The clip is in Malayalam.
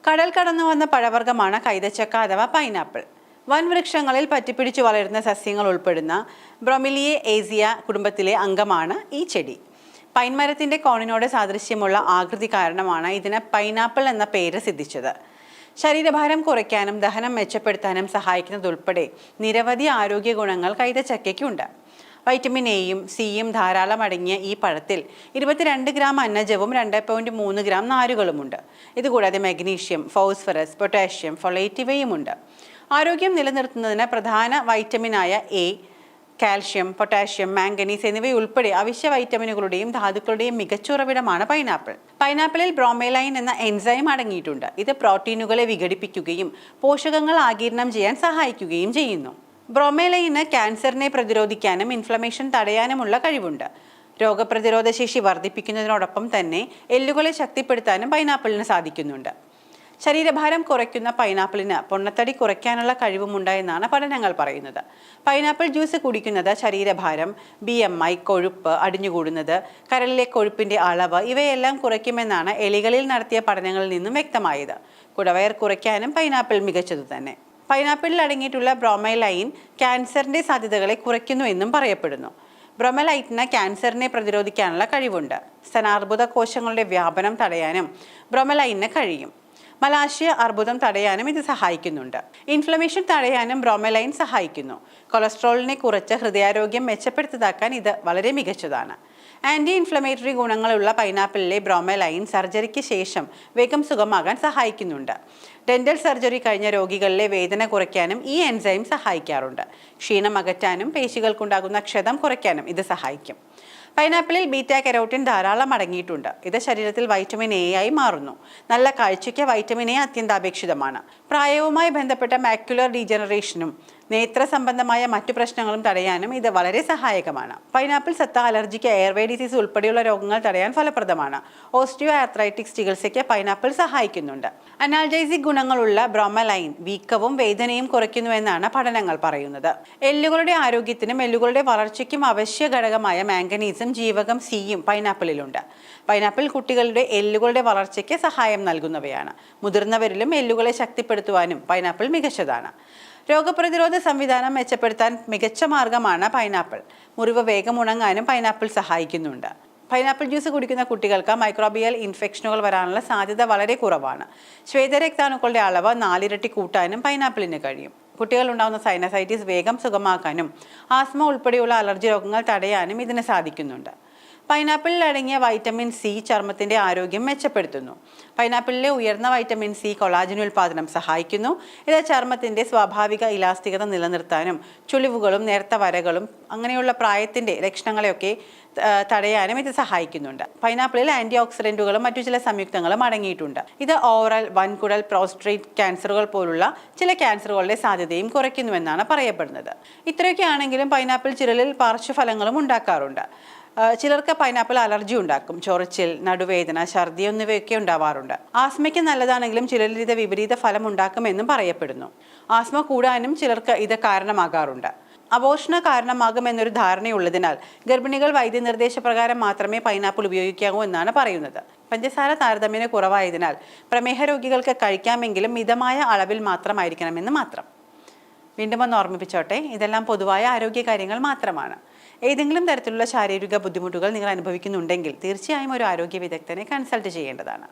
കടൽ കടന്നു വന്ന പഴവർഗ്ഗമാണ് കൈതച്ചക്ക അഥവാ പൈനാപ്പിൾ. വൻവൃക്ഷങ്ങളിൽ പറ്റിപ്പിടിച്ചു വളരുന്ന സസ്യങ്ങൾ ഉൾപ്പെടുന്ന ബ്രൊമീലിയേസിയ കുടുംബത്തിലെ അംഗമാണ് ഈ ചെടി. പൈൻമരത്തിന്റെ കോണിനോട് സാദൃശ്യമുള്ള ആകൃതി കാരണമാണ് ഇതിന് പൈനാപ്പിൾ എന്ന പേര് സിദ്ധിച്ചത്. ശരീരഭാരം കുറയ്ക്കാനും ദഹനം മെച്ചപ്പെടുത്താനും സഹായിക്കുന്നതുൾപ്പെടെ നിരവധി ആരോഗ്യ ഗുണങ്ങൾ കൈതച്ചക്കയ്ക്കുണ്ട്. വൈറ്റമിൻ എയും സിയും ധാരാളം അടങ്ങിയ ഈ പഴത്തിൽ 22 ഗ്രാം അന്നജവും 2.3 ഗ്രാം നാരുകളുമുണ്ട്. ഇതുകൂടാതെ മഗ്നീഷ്യം, ഫോസ്ഫറസ്, പൊട്ടാഷ്യം, ഫൊളേറ്റ് ഇവയുമുണ്ട്. ആരോഗ്യം നിലനിർത്തുന്നതിന് പ്രധാന വൈറ്റമിനായ എ, കാൽഷ്യം, പൊട്ടാഷ്യം, മാംഗനീസ് എന്നിവയുൾപ്പെടെ അവശ്യ വൈറ്റമിനുകളുടെയും ധാതുക്കളുടെയും മികച്ച ഉറവിടമാണ് പൈനാപ്പിൾ. പൈനാപ്പിളിൽ ബ്രോമലൈൻ എന്ന എൻസൈം അടങ്ങിയിട്ടുണ്ട്. ഇത് പ്രോട്ടീനുകളെ വിഘടിപ്പിക്കുകയും പോഷകങ്ങൾ ആഗിരണം ചെയ്യാൻ സഹായിക്കുകയും ചെയ്യുന്നു. ബ്രോമലൈന് ക്യാൻസറിനെ പ്രതിരോധിക്കാനും ഇൻഫ്ലമേഷൻ തടയാനുമുള്ള കഴിവുണ്ട്. രോഗപ്രതിരോധ ശേഷി വർദ്ധിപ്പിക്കുന്നതിനോടൊപ്പം തന്നെ എല്ലുകളെ ശക്തിപ്പെടുത്താനും പൈനാപ്പിളിന് സാധിക്കുന്നുണ്ട്. ശരീരഭാരം കുറയ്ക്കുന്ന പൈനാപ്പിളിന് പൊണ്ണത്തടി കുറയ്ക്കാനുള്ള കഴിവുമുണ്ട് എന്നാണ് പഠനങ്ങൾ പറയുന്നത്. പൈനാപ്പിൾ ജ്യൂസ് കുടിക്കുന്നത് ശരീരഭാരം, BMI, കൊഴുപ്പ് അടിഞ്ഞുകൂടുന്നത്, കരളിലെ കൊഴുപ്പിന്റെ അളവ് ഇവയെല്ലാം കുറയ്ക്കുമെന്നാണ് എലികളിൽ നടത്തിയ പഠനങ്ങളിൽ നിന്നും വ്യക്തമായത്. കുടവയർ കുറയ്ക്കാനും പൈനാപ്പിൾ മികച്ചതു തന്നെ. പൈനാപ്പിളിൽ അടങ്ങിയിട്ടുള്ള ബ്രോമലൈൻ ക്യാൻസറിന്റെ സാധ്യതകളെ കുറയ്ക്കുന്നുവെന്നും പറയപ്പെടുന്നു. ബ്രോമലൈറ്റിന് ക്യാൻസറിനെ പ്രതിരോധിക്കാനുള്ള കഴിവുണ്ട്. സ്തനാർബുദ കോശങ്ങളുടെ വ്യാപനം തടയാനും ബ്രോമലൈനിന് കഴിയും. മലാശയ അർബുദം തടയാനും ഇത് സഹായിക്കുന്നുണ്ട്. ഇൻഫ്ലമേഷൻ തടയാനും ബ്രോമലൈൻ സഹായിക്കുന്നു. കൊളസ്ട്രോളിനെ കുറച്ച് ഹൃദയാരോഗ്യം മെച്ചപ്പെടുത്തതാക്കാൻ ഇത് വളരെ മികച്ചതാണ്. ആന്റി ഇൻഫ്ലമേറ്ററി ഗുണങ്ങളുള്ള പൈനാപ്പിളിലെ ബ്രോമലൈൻ സർജറിക്ക് ശേഷം വേഗം സുഖമാകാൻ സഹായിക്കുന്നുണ്ട്. ഡെന്റൽ സർജറി കഴിഞ്ഞ രോഗികളിലെ വേദന കുറയ്ക്കാനും ഈ എൻസൈം സഹായിക്കാറുണ്ട്. ക്ഷീണം അകറ്റാനും പേശികൾക്കുണ്ടാകുന്ന ക്ഷതം കുറയ്ക്കാനും ഇത് സഹായിക്കും. പൈനാപ്പിളിൽ ബീറ്റാ കരോട്ടിൻ ധാരാളം അടങ്ങിയിട്ടുണ്ട്. ഇത് ശരീരത്തിൽ വൈറ്റമിൻ എ ആയി മാറുന്നു. നല്ല കാഴ്ചയ്ക്ക് വൈറ്റമിൻ എ അത്യന്താപേക്ഷിതമാണ്. പ്രായവുമായി ബന്ധപ്പെട്ട മാക്യുലർ ഡീജനറേഷനും നേത്ര സംബന്ധമായ മറ്റു പ്രശ്നങ്ങളും തടയാനും ഇത് വളരെ സഹായകമാണ്. പൈനാപ്പിൾ സത്ത അലർജിക്ക്, എയർവേ ഡിസീസ് ഉൾപ്പെടെയുള്ള രോഗങ്ങൾ തടയാൻ ഫലപ്രദമാണ്. ഓസ്റ്റിയോ ആർത്രൈറ്റിക്സ് ചികിത്സയ്ക്ക് പൈനാപ്പിൾ സഹായിക്കുന്നുണ്ട്. അനാൽജൈസിക് ഗുണങ്ങളുള്ള ബ്രോമലൈൻ വീക്കവും വേദനയും കുറയ്ക്കുന്നുവെന്നാണ് പഠനങ്ങൾ പറയുന്നത്. എല്ലുകളുടെ ആരോഗ്യത്തിനും എല്ലുകളുടെ വളർച്ചയ്ക്കും അവശ്യ ഘടകമായ മാംഗനീസും ജീവകം സിയും പൈനാപ്പിളിലുണ്ട്. പൈനാപ്പിൾ കുട്ടികളുടെ എല്ലുകളുടെ വളർച്ചയ്ക്ക് സഹായം നൽകുന്നവയാണ്. മുതിർന്നവരിലും എല്ലുകളെ ശക്തിപ്പെടുത്തുവാനും പൈനാപ്പിൾ മികച്ചതാണ്. രോഗപ്രതിരോധ സംവിധാനം മെച്ചപ്പെടുത്താൻ മികച്ച മാർഗമാണ് പൈനാപ്പിൾ. മുറിവ് വേഗം ഉണങ്ങാനും പൈനാപ്പിൾ സഹായിക്കുന്നുണ്ട്. പൈനാപ്പിൾ ജ്യൂസ് കുടിക്കുന്ന കുട്ടികൾക്ക് മൈക്രോബിയൽ ഇൻഫെക്ഷനുകൾ വരാനുള്ള സാധ്യത വളരെ കുറവാണ്. ശ്വേതരക്താണുക്കളുടെ അളവ് 4 ഇരട്ടി കൂട്ടാനും പൈനാപ്പിളിന് കഴിയും. കുട്ടികൾ ഉണ്ടാകുന്ന സൈനസൈറ്റിസ് വേഗം സുഖമാക്കാനും ആസ്മ ഉൾപ്പെടെയുള്ള അലർജി രോഗങ്ങൾ തടയാനും ഇതിന് സാധിക്കുന്നുണ്ട്. പൈനാപ്പിളിൽ അടങ്ങിയ വൈറ്റമിൻ സി ചർമ്മത്തിന്റെ ആരോഗ്യം മെച്ചപ്പെടുത്തുന്നു. പൈനാപ്പിളിലെ ഉയർന്ന വൈറ്റമിൻ സി കൊളാജൻ ഉൽപാദനം സഹായിക്കുന്നു. ഇത് ചർമ്മത്തിന്റെ സ്വാഭാവിക ഇലാസ്തികത നിലനിർത്താനും ചുളിവുകളും നേർത്ത വരകളും അങ്ങനെയുള്ള പ്രായത്തിന്റെ ലക്ഷണങ്ങളെയൊക്കെ തടയാനും ഇത് സഹായിക്കുന്നുണ്ട്. പൈനാപ്പിളിൽ ആന്റി ഓക്സിഡന്റുകളും മറ്റു ചില സംയുക്തങ്ങളും അടങ്ങിയിട്ടുണ്ട്. ഇത് ഓറൽ, വൻകുടൽ, പ്രോസ്റ്റേറ്റ് ക്യാൻസറുകൾ പോലുള്ള ചില ക്യാൻസറുകളുടെ സാധ്യതയും കുറയ്ക്കുന്നുവെന്നാണ് പറയപ്പെടുന്നത്. ഇത്രയൊക്കെ ആണെങ്കിലും പൈനാപ്പിൾ ചിലരിൽ പാർശ്വഫലങ്ങളും ഉണ്ടാക്കാറുണ്ട്. ചിലർക്ക് പൈനാപ്പിൾ അലർജി ഉണ്ടാക്കും. ചൊറിച്ചിൽ, നടുവേദന, ഛർദി എന്നിവയൊക്കെ ഉണ്ടാവാറുണ്ട്. ആസ്മയ്ക്ക് നല്ലതാണെങ്കിലും ചിലരിൽ ഇത് വിപരീത ഫലം ഉണ്ടാക്കുമെന്നും പറയപ്പെടുന്നു. ആസ്മ കൂടാനും ചിലർക്ക് ഇത് കാരണമാകാറുണ്ട്. അപോഷണ കാരണമാകുമെന്നൊരു ധാരണയുള്ളതിനാൽ ഗർഭിണികൾ വൈദ്യനിർദ്ദേശപ്രകാരം മാത്രമേ പൈനാപ്പിൾ ഉപയോഗിക്കാവൂ എന്നാണ് പറയുന്നത്. പഞ്ചസാര താരതമ്യേന കുറവായതിനാൽ പ്രമേഹ രോഗികൾക്ക് കഴിക്കാമെങ്കിലും മിതമായ അളവിൽ മാത്രമായിരിക്കണമെന്ന് മാത്രം. വീണ്ടും ഒന്ന് ഓർമ്മിപ്പിച്ചോട്ടെ, ഇതെല്ലാം പൊതുവായ ആരോഗ്യ കാര്യങ്ങൾ മാത്രമാണ്. ഏതെങ്കിലും തരത്തിലുള്ള ശാരീരിക ബുദ്ധിമുട്ടുകൾ നിങ്ങൾ അനുഭവിക്കുന്നുണ്ടെങ്കിൽ തീർച്ചയായും ഒരു ആരോഗ്യ വിദഗ്ധനെ കൺസൾട്ട് ചെയ്യേണ്ടതാണ്.